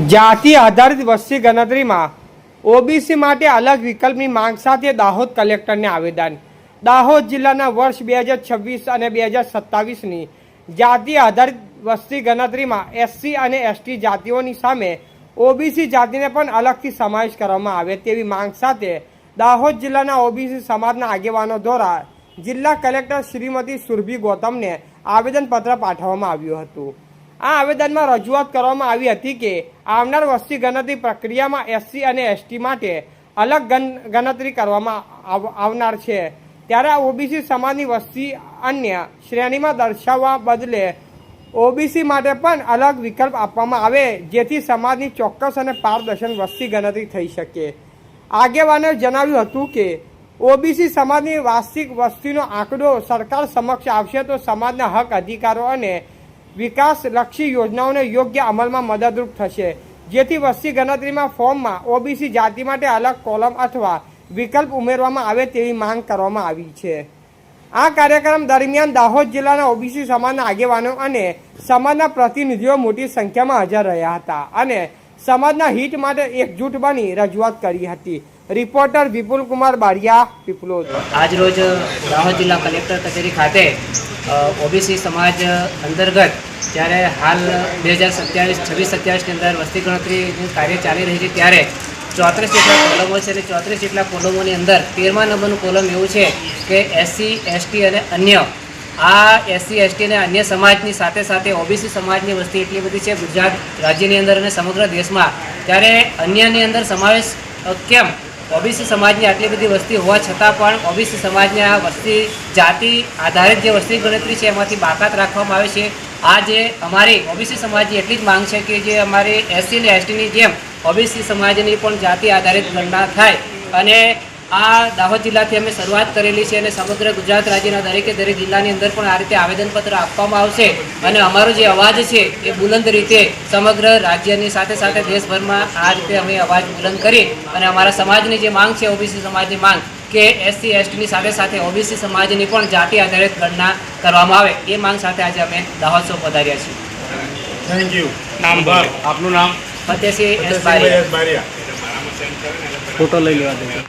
જાતિ આધારિત વસ્તી ગણતરીમાં ઓબીસી માટે અલગ વિકલ્પની માંગ સાથે દાહોદ કલેક્ટરને આવેદન। દાહોદ જિલ્લાના વર્ષ 2026 અને 2027ની જાતિ આધારિત વસ્તી ગણતરીમાં એસસી અને એસટી જાતિઓની સામે ઓબીસી જાતિને પણ અલગથી સમાવેશ કરવામાં આવે તેવી માંગ સાથે દાહોદ જિલ્લાના ઓબીસી સમાજના આગેવાનો દ્વારા જિલ્લા કલેક્ટર શ્રીમતી સુરભી ગૌતમને આવેદનપત્ર પાઠવવામાં આવ્યું હતું। આ આવેદનમાં રજૂઆત કરવામાં આવી હતી કે આવનાર વસ્તી ગણતરી પ્રક્રિયામાં એસસી અને એસટી માટે અલગ ગણતરી કરવામાં આવનાર છે, ત્યારે આ ઓબીસી સમાજની વસ્તી અન્ય શ્રેણીમાં દર્શાવવા બદલે ઓબીસી માટે પણ અલગ વિકલ્પ આપવામાં આવે, જેથી સમાજની ચોક્કસ અને પારદર્શક વસ્તી ગણતરી થઈ શકે। આગેવાનોએ જણાવ્યું હતું કે ઓબીસી સમાજની વાર્ષિક વસ્તીનો આંકડો સરકાર સમક્ષ આવશે તો સમાજના હક અધિકારો અને વિકાસલક્ષી યોજનાઓને યોગ્ય અમલમાં મદદરૂપ થશે, જેથી વસ્તી ગણતરીમાં ફોર્મમાં ઓબીસી જાતિ માટે અલગ કોલમ અથવા વિકલ્પ ઉમેરવામાં આવે તેવી માંગ કરવામાં આવી છે। આ કાર્યક્રમ દરમિયાન દાહોદ જિલ્લાના ઓબીસી સમાજના આગેવાનો અને સમાજના પ્રતિનિધિઓ મોટી સંખ્યામાં હાજર રહ્યા હતા અને સમાજના હિત માટે એકજૂટ બની રજૂઆત કરી હતી। રિપોર્ટર વિપુલ કુમાર બારિયા, પીપલોદ। આજ રોજ દાહોદ જિલ્લા કલેક્ટર કચેરી ખાતે ઓબીસી સમાજ અંતર્ગત જ્યારે હાલ 2026-27ની અંદર વસ્તી ગણતરીનું કાર્ય ચાલી રહી છે, ત્યારે 34 જેટલા કોલમો છે અને 34 જેટલા કોલમોની અંદર 13મા નંબરનું કોલમ એવું છે કે એસસી એસટી અને અન્ય। આ એસસી એસટી અને અન્ય સમાજની સાથે સાથે ઓબીસી સમાજની વસ્તી એટલી બધી છે ગુજરાત રાજ્યની અંદર અને સમગ્ર દેશમાં, ત્યારે અન્યની અંદર સમાવેશ કેમ? ઓબીસી સમાજની આટલી બધી વસ્તી હોવા છતાં પણ ઓબીસી સમાજની આ વસ્તી જાતિ આધારિત જે વસ્તી ગણતરી છે એમાંથી બાકાત રાખવામાં આવે છે। આ જે અમારી ઓબીસી સમાજની એટલી જ માંગ છે કે જે અમારી એસસી અને એસટીની જેમ ઓબીસી સમાજની પણ જાતિ આધારિત ગણના થાય અને આ દાહોદ જિલ્લાથી અમે શરૂઆત કરેલી છે અને સમગ્ર ગુજરાત રાજ્યના દરેકે દરેક જિલ્લાની અંદર પણ આ રીતે આવેદનપત્ર આપવામાં આવશે અને અમારો જે અવાજ છે એ બુલંદ રીતે સમગ્ર રાજ્યની સાથે સાથે દેશભરમાં આ રીતે અમે અવાજ બુલંદ કરી અને અમારા સમાજની જે માંગ છે ઓબીસી સમાજની માંગ કે એસસી એસટીની સાથે સાથે ઓબીસી સમાજની પણ જાતિ આધારિત ગણના કરવામાં આવે એ માંગ સાથે આજે અમે દાહોદ શો પધાર્યા છીએ। Thank you. નામ આપનું નામ? ફતેહસિંહ એસ બારિયા। ફોટો લઈ લેવા દે।